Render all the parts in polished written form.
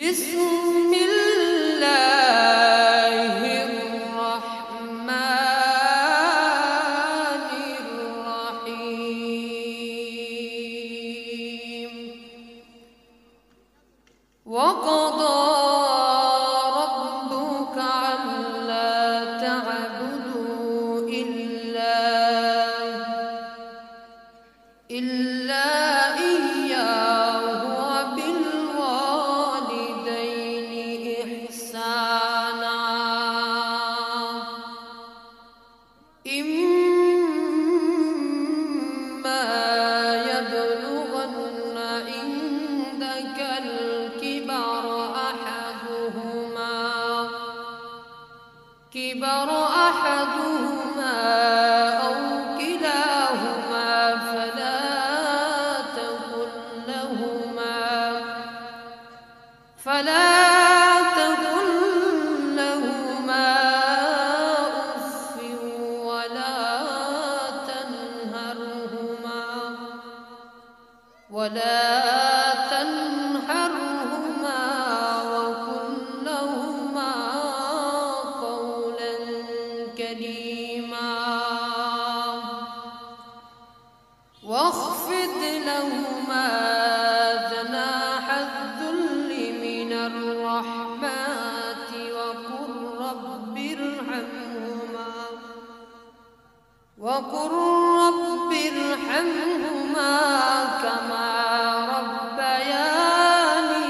বিসমিল্লাহির রহমানির রহিম। ওয়াকাদা রাব্বুকা আল্লা তা'বুদু ইল্লা ইয়্যাহু ওয়া বিল ওয়ালিদাইনি ইহসানা। ইম্মা ইয়াবলুগান্না ইনদাকাল কিবারা আহাদুহুমা আও কিলাহুমা فلا تقل لهما أف ولا تنهرهما وقل لهما قولا كريما واخفض لهما جناح الذل من الرحمة وقل رب ارحمهما كما ربياني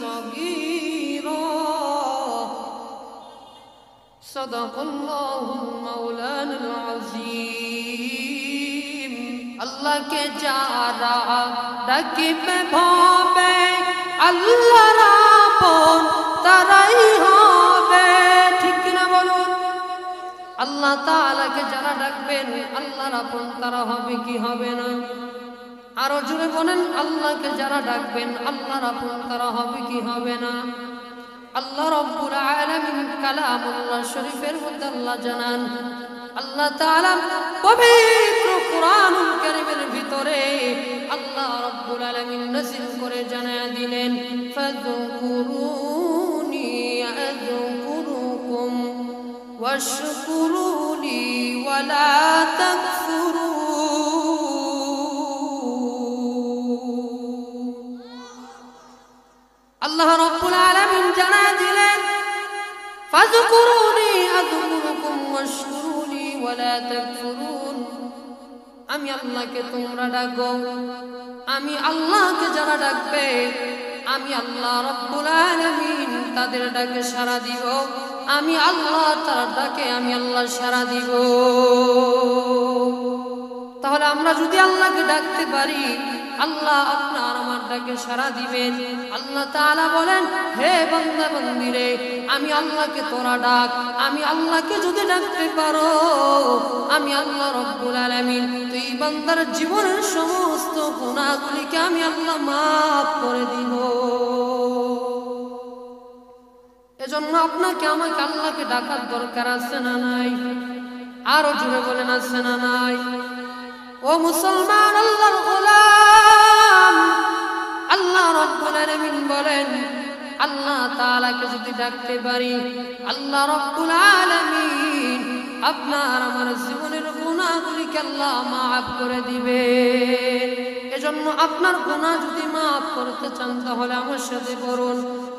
صغيرا صدق الله المولان العظيم। আল্লাহ কে যারা ডাকিবে ভাবে আল্লাহর আপন তারাই হবে, ঠিক কিনা বলুন? আল্লাহ তাআলাকে যারা ডাকবেন আল্লাহর আপন তারা হবে কি হবে না? আরো জোরে বলেন, আল্লাহকে যারা ডাকবেন আল্লাহর আপন তারা হবে কি হবে না? আল্লাহ রাব্বুল আলামিন কালামুল্লাহ শরীফের মধ্যে আল্লাহ জানান, আল্লাহ তাআলা পবিত্র কুরআনুল কারীমের ভিতরে আল্লাহ রাব্বুল আলামিন নাযিল করে জানায়া দিলেন, ফাযকুরুনি আযকুরুকুম ওয়াশকুরুনি ওয়ালা তাকফুরুন। আল্লাহ রাব্বুল আলামিন জানায়া দিলেন, ফাযকুরুনি আযকুরুকুম ওয়াশকুরুনি ওয়ালা তাকফুরুন। আমি আল্লাহকে তোমরা ডাকো, আমি আল্লাহকে যারা ডাকবে আমি আল্লাহ রাব্বুল আলামিন তাদের ডাকে সাড়া দিব, আমি আল্লাহ তার ডাকে আমি আল্লাহ সাড়া দিব। তাহলে আমরা যদি আল্লাহকে ডাকতে পারি আল্লাহ আপনার আমার ডাকে সাড়া দিবেন। আল্লাহ তাআলা বলেন, হে বান্দা বান্দিরে আমি আল্লাহকে তোরা ডাক, আমি আল্লাহকে যদি ডাকতে পারো আমি আল্লাহ রাব্বুল আলামিন তুই বান্দার জীবনের সমস্ত গুনাহগুলিকে আমি আল্লাহ মাফ করে দিব। এজন্য আপনাকে আমাকে আল্লাহকে ডাকার দরকার আছে না নাই? আরো জোরে বলেন, আছে না নাই? ও মুসলমান, আল্লাহর গোলাম, আল্লাহ রাব্বুল আলামিন বলেন আল্লাহ তাআলাকে যদি ডাকতে পারি আল্লাহ রাব্বুল আলামিন আপনার আমার জীবনের গুনাহগুলিকে আল্লাহ মাফ করে দিবে। এজন্য আপনার গুনাহ যদি মাফ করতে চান তাহলে আমার সাথে বলুন,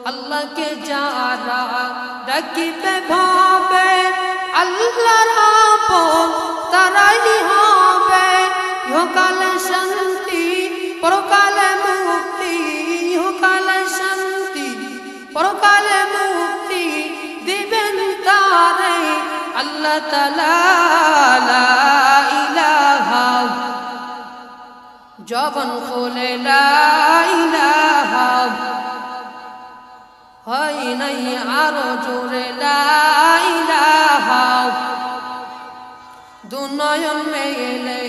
আল্লাহকে যারা ডাকিতে ভাবে আল্লাহর আপন তারাই হবে, ইহকালে শান্তি পরকালে মুক্তি, ইহকালে শান্তি পরকালে মুক্তি দিবেন তারে আল্লাহ তাআলা। লা ইলাহা জবান খুলে লা ইলাহা, হয় নাই আরো জোরে লা ইলাহা। দুনয়ন মেলে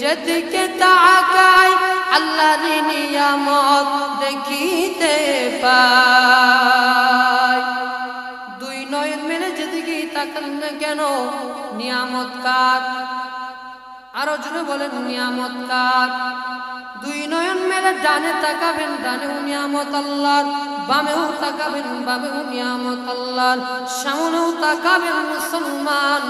যেদিকে তাকায় আল্লাহর নিয়ামত দেখিতে পায়। দুই নয়ন মেলে যেদিকে তাকান না কেন নিয়ামত কার? আরো জোরে বলেন, নিয়ামত কার? দুই নয়ন মেলে ডানে তাকাবেন, ডানেও নিয়ামত আল্লাহর, বামেও তাকাবেন, বামেও নিয়ামত আল্লাহর, সামনেও তাকাবেন মুসলমান,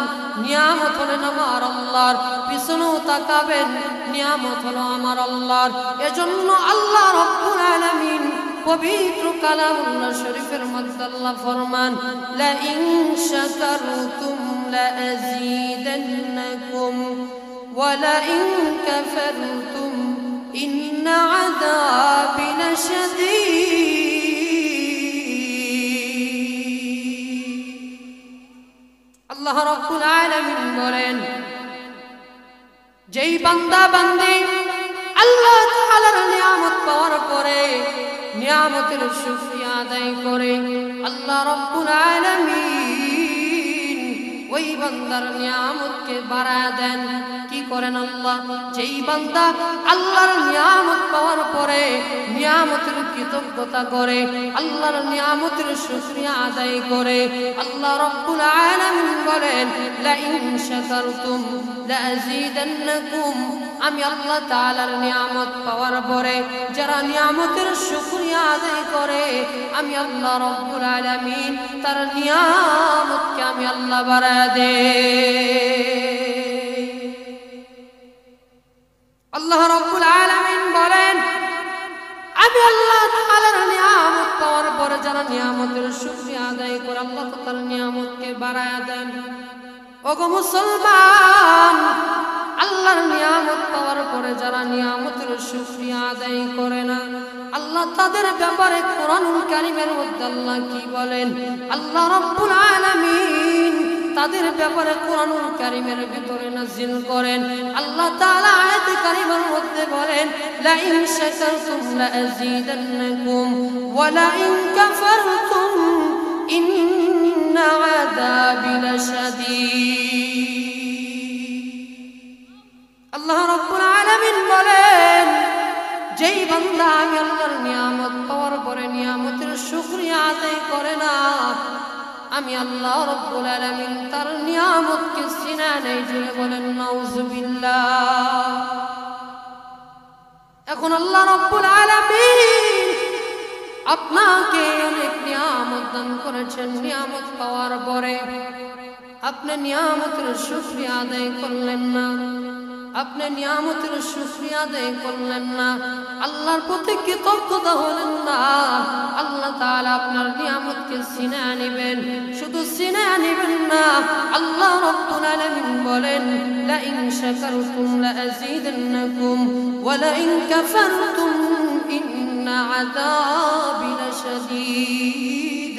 নিয়ামত হলেন আমার আল্লাহর, পিছনেও তাকাবেন, নিয়ামত হলো আমার আল্লাহর। এজন্য আল্লাহ রাব্বুল আলামিন পবিত্র কালামুল্লাহ শরীফের মধ্যে আল্লাহ ফরমান, লা ইন শাকারতুম লা আযীদান্নাকুম ওয়া লা ইন কাফারতুম ইন্না আযাবি লাশাদীদ। আল্লাহ রাব্বুল আলামিন বলেন, যেই বান্দা বান্দি আল্লাহ তাআলার নিয়ামত পাওয়ার পরে নিয়ামতের শুকরিয়া আদায় করে, আল্লাহ রাব্বুল আলামিন ওই বান্দার নিয়ামতকে বাড়ায় দেন। কি করেন আল্লাহ? যেই বান্দা আল্লাহর নিয়ামত পাওয়ার পরে নিয়ামতের কৃতজ্ঞতা করে, আল্লাহর নিয়ামতের শুকরিয়া আদায় করে, আল্লাহ রাব্বুল আলামিন বলেন, লা ইন শাকারতুম লা আযীদান্নাকুম। আমি আল্লাহ তাআলার নিয়ামত পাওয়ার পরে যারা নিয়ামতের শুকরিয়া আদায় করে, আমি আল্লাহ রাব্বুল আলামিন তার নিয়ামতকে আমি আল্লাহ বাড়ায় দেই। আল্লাহ রাব্বুল আলামিন বলেন, আমি আল্লাহ তাআলার নিয়ামত পাওয়ার পরে যারা নিয়ামতের শুকরিয়া আদায় করে, আল্লাহ তার নিয়ামতকে বাড়ায় দেন। ওগো মুসলমান, আল্লাহর নিয়ামত পাওয়ার পরে যারা নিয়ামতের শুকরিয়া আদায় করে না, আল্লাহ তাদের ব্যাপারে কোরআনুল কারীমের মধ্যে আল্লাহ কি বলেন? আল্লাহ রাব্বুল আলামিন তাদের ব্যাপারে কোরআনুল কারীমের ভিতরে নাযিল করেন। আল্লাহ তাআলা আয়াতে কারীমার মধ্যে বলেন, লা ইন শাকারতুম লা আযীদান্নাকুম ওয়া লা ইন কাফারতুম ইন্না আযাবি লাশাদীদ। আল্লাহ রাব্বুল আলামিন বলেন, যেই বান্দা আমি আল্লাহর নিয়ামত পাওয়ার পরে নিয়ামতের শুকরিয়া আদায় করে না, আমি আল্লাহ রাব্বুল আলামিন তার নিয়ামতকে ছিনিয়ে নেই। জোরে বলেন নাউযুবিল্লাহ। এখন আল্লাহ রাব্বুল আলামিন আপনাকে অনেক নিয়ামত দান করেছেন, নিয়ামত পাওয়ার পরে আপনি নিয়ামতের শুকরিয়া আদায় করলেন না, আপনি নিয়ামতের শুকরিয়া আদায় করলেন না, আল্লাহর প্রতি কৃতজ্ঞতা হলেন না, আল্লাহ তাআলা আপনার নিয়ামতকে ছিনিয়ে নেবেন। শুধু ছিনিয়ে নেবেন না, আল্লাহ রাব্বুল আলামিন বলেন, লা ইন শাকারতুম লা আযীদান্নাকুম ওয়া লা ইন কাফারতুম ইন্না আযাবি লাশাদীদ।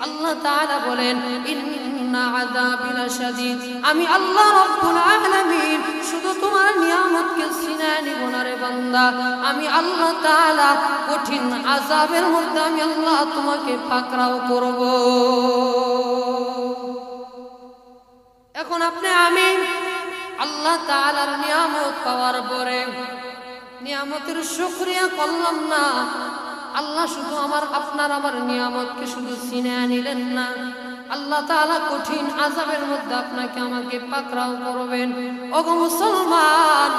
আল্লাহ তাআলা বলেন, ইন্না আযাবি লাশাদীদ। আমি আল্লাহ রাব্বুল আলামিন শুধু তোমার নিয়ামতকে ছিনিয়ে নিব না রে বান্দা, আমি আল্লাহ তাআলা কঠিন আযাবের মধ্যে আমি আল্লাহ তোমাকে পাকড়াও করব। এখন আপনি আমি আল্লাহ তাআলার নিয়ামত পাওয়ার পরে নিয়ামতের শুকরিয়া করলাম না। আল্লাহ শুধু আপনার আমার নিয়ামতকে শুধু ছিনিয়ে নিলেন না, আল্লাহ তাআলা কঠিন আযাবের মধ্যে আপনাকে আমাকে পাকড়াও করবেন। ওগো মুসলমান,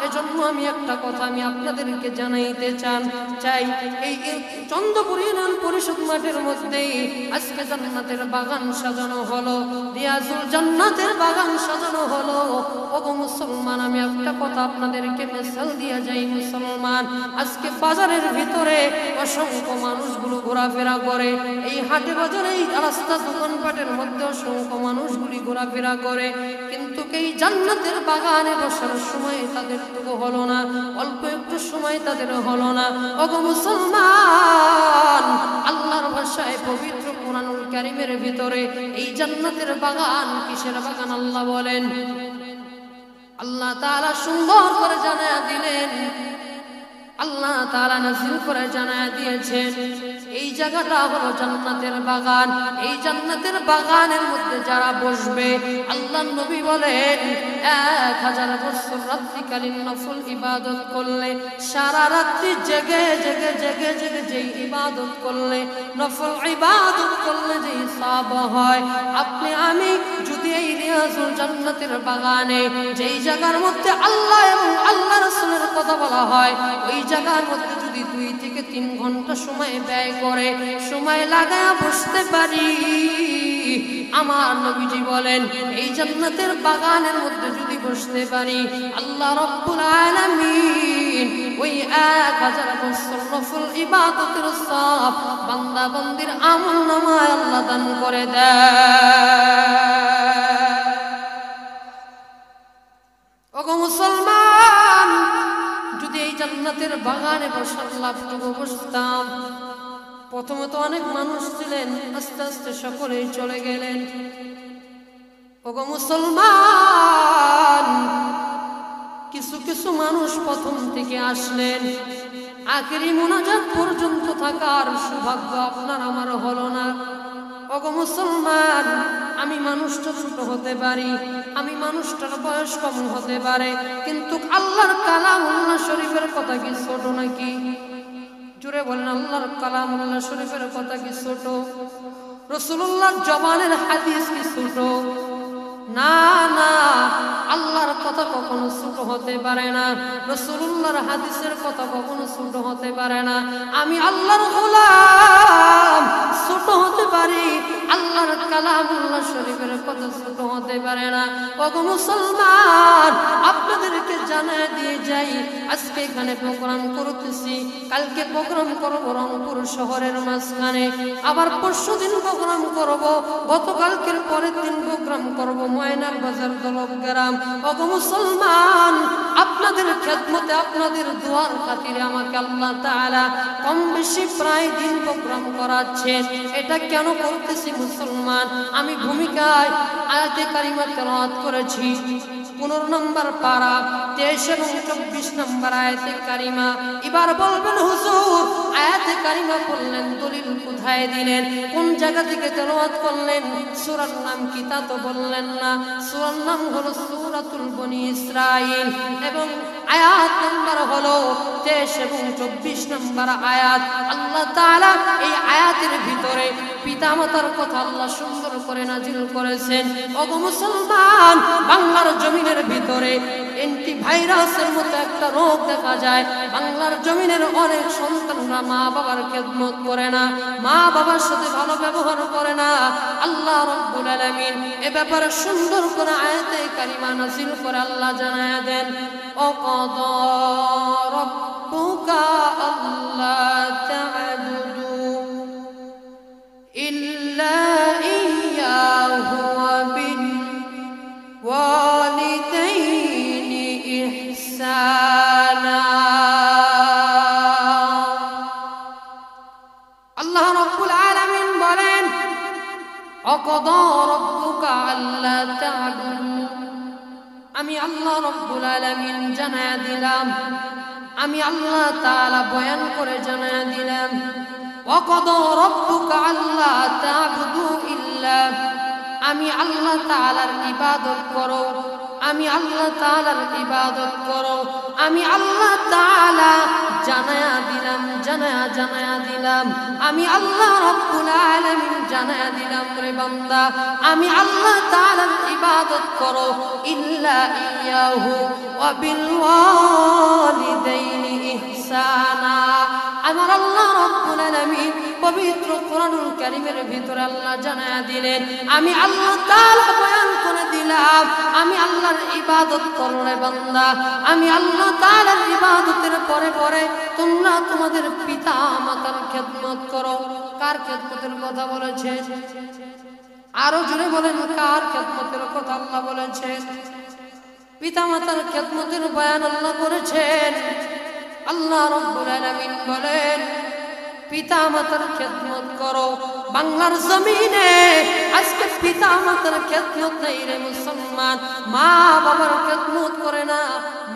এজন্য আমি একটা কথা আমি আপনাদেরকে জানাইতে চাই, এই চন্দ্রপুর ইউনিয়ন পরিষদ মাঠের মধ্যে আজকে জান্নাতের বাগান সাজানো হলো, রিয়াজুল জান্নাতের বাগান সাজানো হলো। ওগো মুসলমান, আমি একটা কথা আপনাদেরকে মেসেজ দিয়া যাই, মুসলমান, আজকে বাজারের ভিতরে অসংখ্য মানুষগুলো ঘোরাফেরা করে, এই হাটে বাজারে এই রাস্তা দোকানপাটের মধ্যে অসংখ্য মানুষগুলি ঘোরাফেরা করে, কিন্তু এই জান্নাতের বাগানে বসার সময় তাদের টুকু হলো না, অল্প একটু সময় তাদের হলো না। ওগো মুসলমান, আল্লাহর ভাষায় পবিত্র কোরআনুল কারীমের ভিতরে এই জান্নাতের বাগান কিসের বাগান আল্লাহ বলেন? আল্লাহ তাআলা সুন্দর করে জানায়া দিলেন, আল্লাহ তাআলা নাযিল করে জানায়া দিয়েছেন, এই জায়গাটা হলো জান্নাতের বাগান। এই জান্নাতের বাগানের মধ্যে যারা বসবে, আল্লাহর নবী বলেন 1000 বছর রাত্রিকালীন নফল ইবাদত করলে, সারা রাত্রি জেগে জেগে জেগে জেগে যেই ইবাদত করলে, নফল ইবাদত করলে যেই সওয়াব হয়, আপনি আমি যদি এই রিয়াজুল জান্নাতের বাগানে যেই জায়গার মধ্যে আল্লাহ এবং আল্লাহ রাসূলের কথা বলা হয়, ওই জায়গার মধ্যে যদি 2 থেকে 3 ঘন্টা সময় ব্যয় করে সময় লাগায়া বসতে পারি, আমার নবীজি বলেন এই জান্নাতের বাগানের মধ্যে যদি বসতে পারি, আল্লাহ রাব্বুল আলামিন ওই 1000 বছর নফল ইবাদতের সওয়াব বান্দা বান্দির আমলনামায় আল্লাহ দান করে দেয়। ওগো মুসলমান, যদি এই জান্নাতের বাগানে বসার লাভটুকু বসতাম, প্রথমে তো অনেক মানুষ ছিলেন, আস্তে আস্তে সকলেই চলে গেলেন। ওগো মুসলমান, কিছু কিছু মানুষ প্রথম থেকে আসলেন, আখেরি মুনাজাত পর্যন্ত থাকার সৌভাগ্য আপনার আমার হলো না। ওগো মুসলমান, আমি মানুষটা ছোট হতে পারি, আমি মানুষটার বয়স কম হতে পারে, কিন্তু আল্লাহর কালামুল্লাহ শরীফের কথা কি ছোট নাকি? জুড়ে বলেন, আল্লাহর কালামুল্লাহ শরীফের কথা কি ছোট? রাসূলুল্লাহর জবানের হাদিস কি ছোট? না না, আল্লাহর কথা কখনো ছোট হতে পারে না, রাসূলুল্লাহর হাদিসের কথা কখনো ছোট হতে পারে না। আমি আল্লাহর গোলাম, ছোট হতে পারি, আল্লাহর কালামুল্লাহ শরীফের কথা ছোট হতে পারে না। ওগো মুসলমান, আপনাদেরকে জানায় দিয়ে যাই, আজকে এখানে প্রোগ্রাম করতেছি, কালকে প্রোগ্রাম করব রংপুর শহরের মাঝখানে, আবার পরশুদিন প্রোগ্রাম করব, গতকালকের পরের দিন প্রোগ্রাম করব ময়নার বাজার দলগ্রাম। ওগো মুসলমান, আপনাদের খেদমতে, আপনাদের দোয়ার খাতিরে আমাকে আল্লাহ তাআলা কম বেশি প্রায় দিন প্রোগ্রাম করাচ্ছেন। এটা কেন করতেছি মুসলমান? আমি ভূমিকায় আয়াতে কারিমা তেলাওয়াত করেছি, 15 নম্বর পারা 23 এবং 24 নম্বর আয়াতে কারিমা। এবার বলবেন হুজুর, আয়াতে কারিমা বললেন, দলিল কোথায় দিলেন? কোন জায়গা থেকে তেলাওয়াত করলেন? সূরার নাম কি তা তো বললেন না। সূরার নাম হলো সূরাতুল বনি ইসরাঈল এবং আয়াত নাম্বার হলো 23 এবং 24 নম্বর আয়াত। আল্লাহ তাআলা এই আয়াতের ভিতরে পিতামাতার কথা আল্লাহ সুন্দর করে নাজিল করেছেন। ওগো মুসলমান, বাংলার জমিনের ভিতরে অ্যান্টিভাইরাসের মতো একটা রোগ দেখা যায়। বাংলার জমিনের অনেক সন্তানরা মা বাবার খেদমত করে না, মা বাবার সাথে ভালো ব্যবহার করে না। আল্লাহ রাব্বুল আলামিন এ ব্যাপারে সুন্দর করে আয়াতে কারিমা নাযিল করে আল্লাহ জানায়া দেন, ওয়াকাদা রাব্বুকা আল্লা তা'বুদু ইল্লা ইয়্যাহু ওয়া বিল ওয়ালিদাইনি ইহসানা। আল্লাহ রাব্বুল আলামিন বলেন, ওয়াকাদা রাব্বুকা আল্লা তা'বুদু, আমি আল্লাহ রাব্বুল আলামিন জানায়া দিলাম, আমি আল্লাহ তাআলা বয়ান করে জানায়া দিলাম, ওয়াকাদা রাব্বুকা আল্লা তা'বুদু ইল্লা, আমি আল্লাহ তাআলার ইবাদত করো, আমি আল্লাহ তাআলার ইবাদত করো। আমি আল্লাহ তাআলা জানায়া দিলাম, জানায়া দিলাম, আমি আল্লাহ রাব্বুল আলামিন জানায়া দিলাম রে বান্দা, আমি আল্লাহ তাআলার ইবাদত করো, ইল্লা ইয়্যাহু ওয়া বিল ওয়ালিদাইনি ইহসানা। আমার আল্লাহ রাব্বুল আলামিন পবিত্র কোরআনুল কারীমের ভিতরে আল্লাহ জানায়া দিলেন, আমি আল্লাহ তাআলা বয়ান করে দিলাম, আমি আল্লাহর ইবাদত করো রে বান্দা। আমি আল্লাহ তাআলার ইবাদতের পরে পরে তোমরা তোমাদের পিতা মাতার খেদমত করো। কার খেদমতের কথা বলেছে? আরো জোরে বলেন, কার খেদমতের কথা আল্লাহ বলেছেন? পিতা মাতার খেদমতের বয়ান আল্লাহ করেছেন। আল্লাহ রাব্বুল আলামিন বলেন, পিতা মাতার খেদমত করো। বাংলার জমিনে আজকে পিতা মাতার খেদমত নেই রে মুসলমান, মা বাবার খেদমত করে না,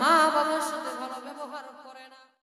মা বাবার সাথে